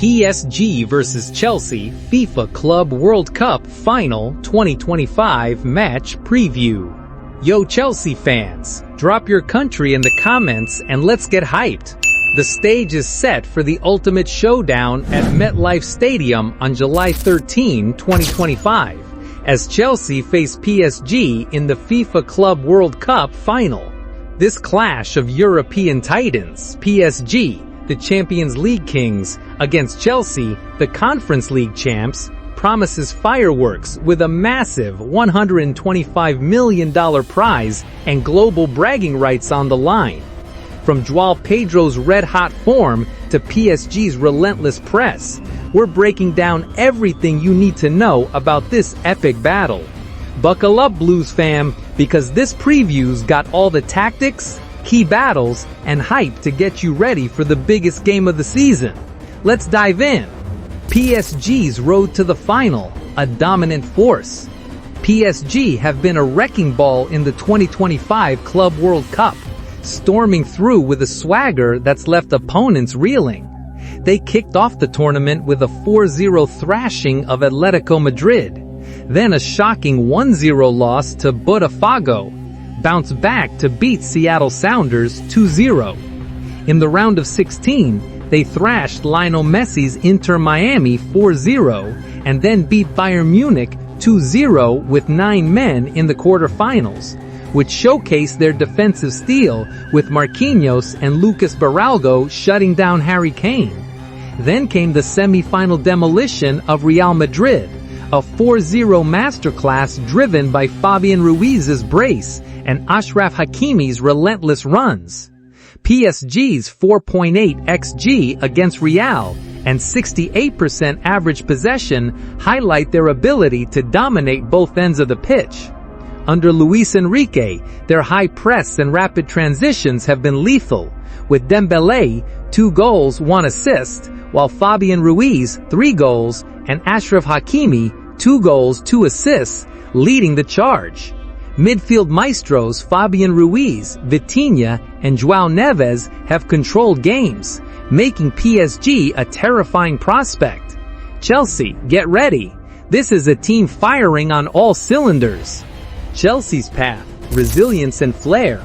PSG vs Chelsea FIFA Club World Cup Final 2025 match preview. Yo Chelsea fans, drop your country in the comments and let's get hyped. The stage is set for the ultimate showdown at MetLife Stadium on July 13, 2025, as Chelsea face PSG in the FIFA Club World Cup Final. This clash of European titans, PSG, the Champions League kings, against Chelsea, the Conference League champs, promises fireworks with a massive $125 million prize and global bragging rights on the line. From João Pedro's red-hot form to PSG's relentless press, we're breaking down everything you need to know about this epic battle. Buckle up, Blues fam, because this preview's got all the tactics, key battles, and hype to get you ready for the biggest game of the season. Let's dive in. PSG's road to the final, a dominant force. PSG have been a wrecking ball in the 2025 Club World Cup, storming through with a swagger that's left opponents reeling. They kicked off the tournament with a 4-0 thrashing of Atletico Madrid, then a shocking 1-0 loss to Botafogo, bounced back to beat Seattle Sounders 2-0. In the round of 16, they thrashed Lionel Messi's Inter Miami 4-0 and then beat Bayern Munich 2-0 with 9 men in the quarterfinals, which showcased their defensive steel with Marquinhos and Lucas Baraldo shutting down Harry Kane. Then came the semi-final demolition of Real Madrid, a 4-0 masterclass driven by Fabian Ruiz's brace and Achraf Hakimi's relentless runs. PSG's 4.8 XG against Real and 68% average possession highlight their ability to dominate both ends of the pitch. Under Luis Enrique, their high press and rapid transitions have been lethal, with Dembélé 2 goals, 1 assist, while Fabian Ruiz 3 goals and Achraf Hakimi 2 goals, 2 assists leading the charge. Midfield maestros Fabian Ruiz, Vitinha, and João Neves have controlled games, making PSG a terrifying prospect. Chelsea, get ready. This is a team firing on all cylinders. Chelsea's path, resilience and flair.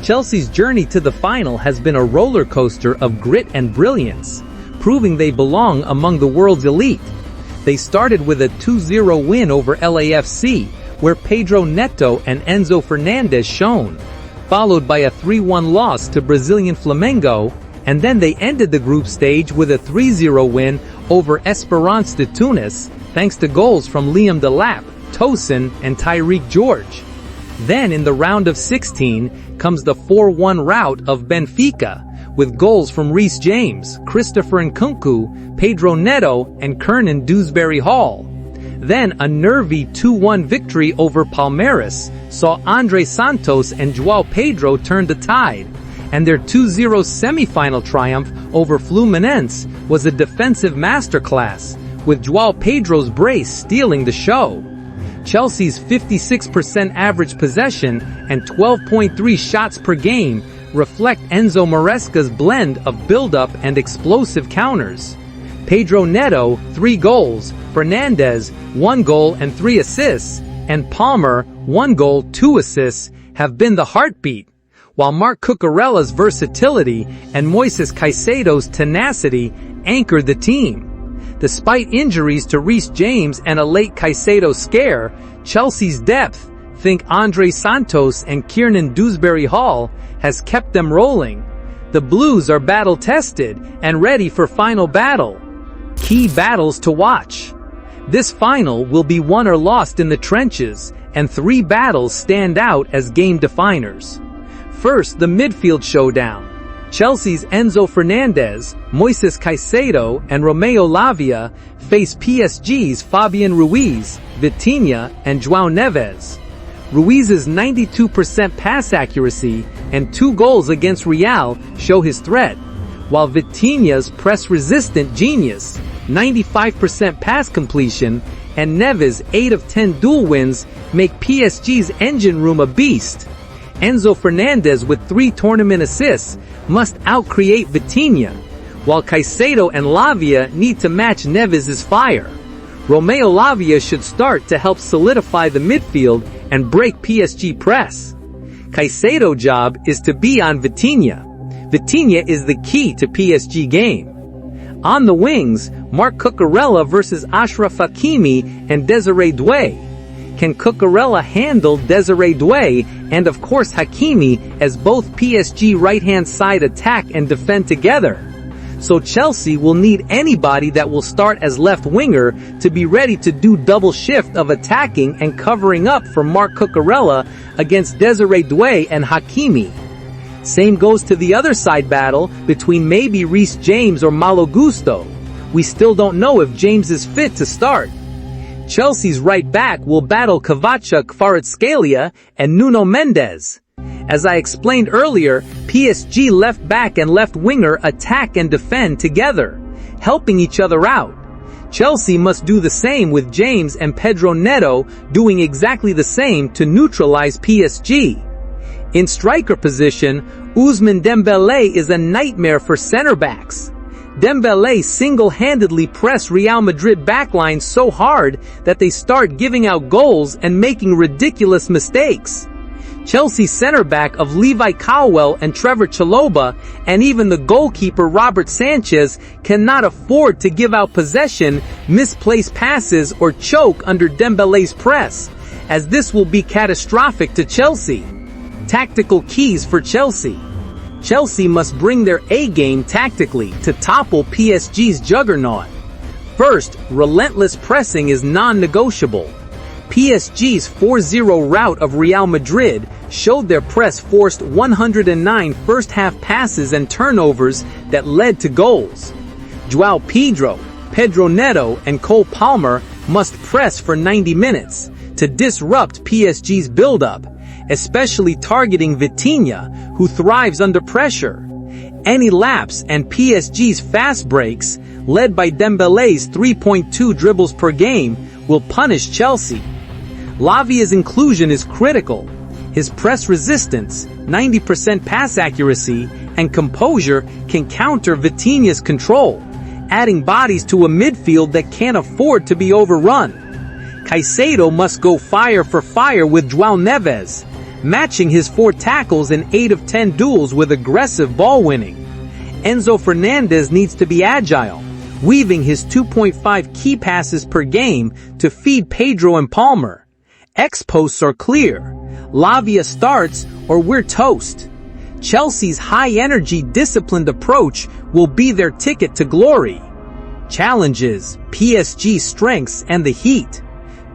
Chelsea's journey to the final has been a roller coaster of grit and brilliance, proving they belong among the world's elite. They started with a 2-0 win over LAFC, where Pedro Neto and Enzo Fernandez shone, followed by a 3-1 loss to Brazilian Flamengo, and then they ended the group stage with a 3-0 win over Esperance de Tunis, thanks to goals from Liam Delap, Tosin, and Tyreek George. Then in the round of 16 comes the 4-1 rout of Benfica, with goals from Reece James, Christopher Nkunku, Pedro Neto, and Kernan Dewsbury Hall. Then a nervy 2-1 victory over Palmeiras saw Andre Santos and João Pedro turn the tide, and their 2-0 semi-final triumph over Fluminense was a defensive masterclass, with João Pedro's brace stealing the show. Chelsea's 56% average possession and 12.3 shots per game reflect Enzo Maresca's blend of build-up and explosive counters. Pedro Neto, 3 goals, Fernandez, 1 goal and 3 assists, and Palmer, 1 goal, 2 assists, have been the heartbeat, while Marc Cucurella's versatility and Moises Caicedo's tenacity anchored the team. Despite injuries to Reece James and a late Caicedo scare, Chelsea's depth, think Andre Santos and Kiernan Dewsbury Hall, has kept them rolling. The Blues are battle-tested and ready for final battle. Key battles to watch. This final will be won or lost in the trenches, and 3 battles stand out as game definers. First, the midfield showdown. Chelsea's Enzo Fernandez, Moises Caicedo, and Romeo Lavia face PSG's Fabian Ruiz, Vitinha, and João Neves. Ruiz's 92% pass accuracy and 2 goals against Real show his threat, while Vitinha's press-resistant genius, 95% pass completion, and Neves' 8 of 10 duel wins make PSG's engine room a beast. Enzo Fernandez with 3 tournament assists must outcreate Vitinha, while Caicedo and Lavia need to match Neves' fire. Romeo Lavia should start to help solidify the midfield and break PSG press. Caicedo's job is to be on Vitinha. Vitinha is the key to PSG game. On the wings, Marc Cucurella versus Achraf Hakimi and Désiré Doué. Can Cucurella handle Désiré Doué and of course Hakimi, as both PSG right-hand side attack and defend together? So Chelsea will need anybody that will start as left winger to be ready to do double shift of attacking and covering up for Marc Cucurella against Désiré Doué and Hakimi. Same goes to the other side battle between maybe Reece James or Malo Gusto. We still don't know if James is fit to start. Chelsea's right back will battle Kovacic, Kvaratskhelia, and Nuno Mendes. As I explained earlier, PSG left back and left winger attack and defend together, helping each other out. Chelsea must do the same with James and Pedro Neto doing exactly the same to neutralize PSG. In striker position, Ousmane Dembélé is a nightmare for center backs. Dembélé single-handedly pressed Real Madrid backline so hard that they start giving out goals and making ridiculous mistakes. Chelsea center back of Levi Colwill and Trevor Chalobah and even the goalkeeper Robert Sanchez cannot afford to give out possession, misplace passes or choke under Dembélé's press, as this will be catastrophic to Chelsea. Tactical keys for Chelsea. Chelsea must bring their A-game tactically to topple PSG's juggernaut. First, relentless pressing is non-negotiable. PSG's 4-0 rout of Real Madrid showed their press forced 109 first-half passes and turnovers that led to goals. João Pedro Neto, and Cole Palmer must press for 90 minutes to disrupt PSG's build-up, especially targeting Vitinha, who thrives under pressure. Any lapse and PSG's fast breaks, led by Dembélé's 3.2 dribbles per game, will punish Chelsea. Lavia's inclusion is critical. His press resistance, 90% pass accuracy, and composure can counter Vitinha's control, adding bodies to a midfield that can't afford to be overrun. Caicedo must go fire for fire with João Neves, matching his 4 tackles in 8 of 10 duels with aggressive ball winning. Enzo Fernandez needs to be agile, weaving his 2.5 key passes per game to feed Pedro and Palmer. X-posts are clear. Lavia starts or we're toast. Chelsea's high-energy, disciplined approach will be their ticket to glory. Challenges, PSG's strengths and the heat.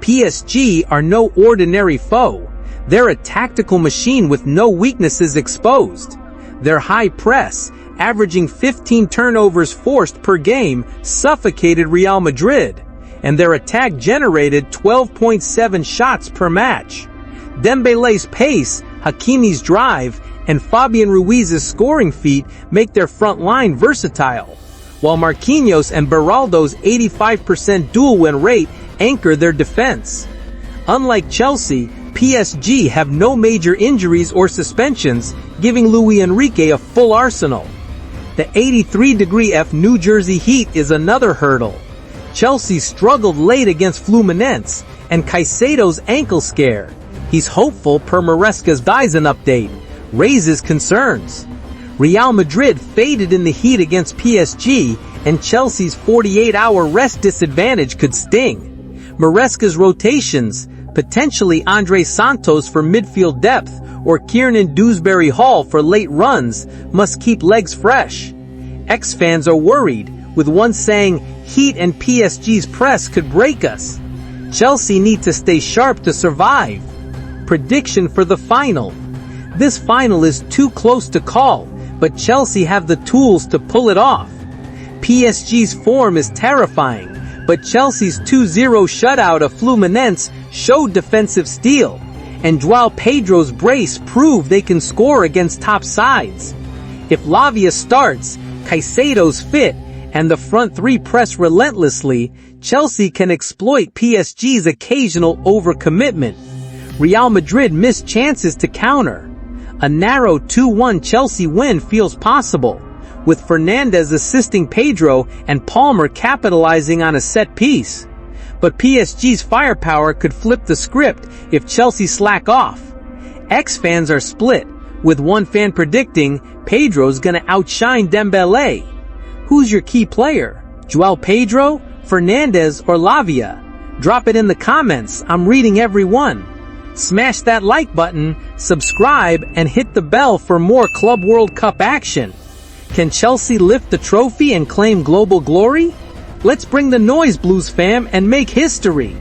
PSG are no ordinary foe. They're a tactical machine with no weaknesses exposed. Their high press, averaging 15 turnovers forced per game, suffocated Real Madrid, and their attack generated 12.7 shots per match. Dembélé's pace, Hakimi's drive, and Fabian Ruiz's scoring feat make their front line versatile, while Marquinhos and Beraldo's 85% duel win rate anchor their defense. Unlike Chelsea, PSG have no major injuries or suspensions, giving Luis Enrique a full arsenal. The 83-degree F New Jersey heat is another hurdle. Chelsea struggled late against Fluminense, and Caicedo's ankle scare, he's hopeful per Maresca's Dyson update, raises concerns. Real Madrid faded in the heat against PSG, and Chelsea's 48-hour rest disadvantage could sting. Maresca's rotations, potentially Andre Santos for midfield depth or Kiernan Dewsbury-Hall for late runs, must keep legs fresh. X-fans are worried, with one saying, "Heat and PSG's press could break us." Chelsea need to stay sharp to survive. Prediction for the final. This final is too close to call, but Chelsea have the tools to pull it off. PSG's form is terrifying, but Chelsea's 2-0 shutout of Fluminense showed defensive steel, and João Pedro's brace proved they can score against top sides. If Lavia starts, Caicedo's fit, and the front three press relentlessly, Chelsea can exploit PSG's occasional overcommitment. Real Madrid missed chances to counter. A narrow 2-1 Chelsea win feels possible, with Fernandez assisting Pedro and Palmer capitalizing on a set piece. But PSG's firepower could flip the script if Chelsea slack off. X-fans are split, with one fan predicting Pedro's gonna outshine Dembélé. Who's your key player? João Pedro, Fernandez, or Lavia? Drop it in the comments, I'm reading every one. Smash that like button, subscribe, and hit the bell for more Club World Cup action. Can Chelsea lift the trophy and claim global glory? Let's bring the noise, Blues fam, and make history!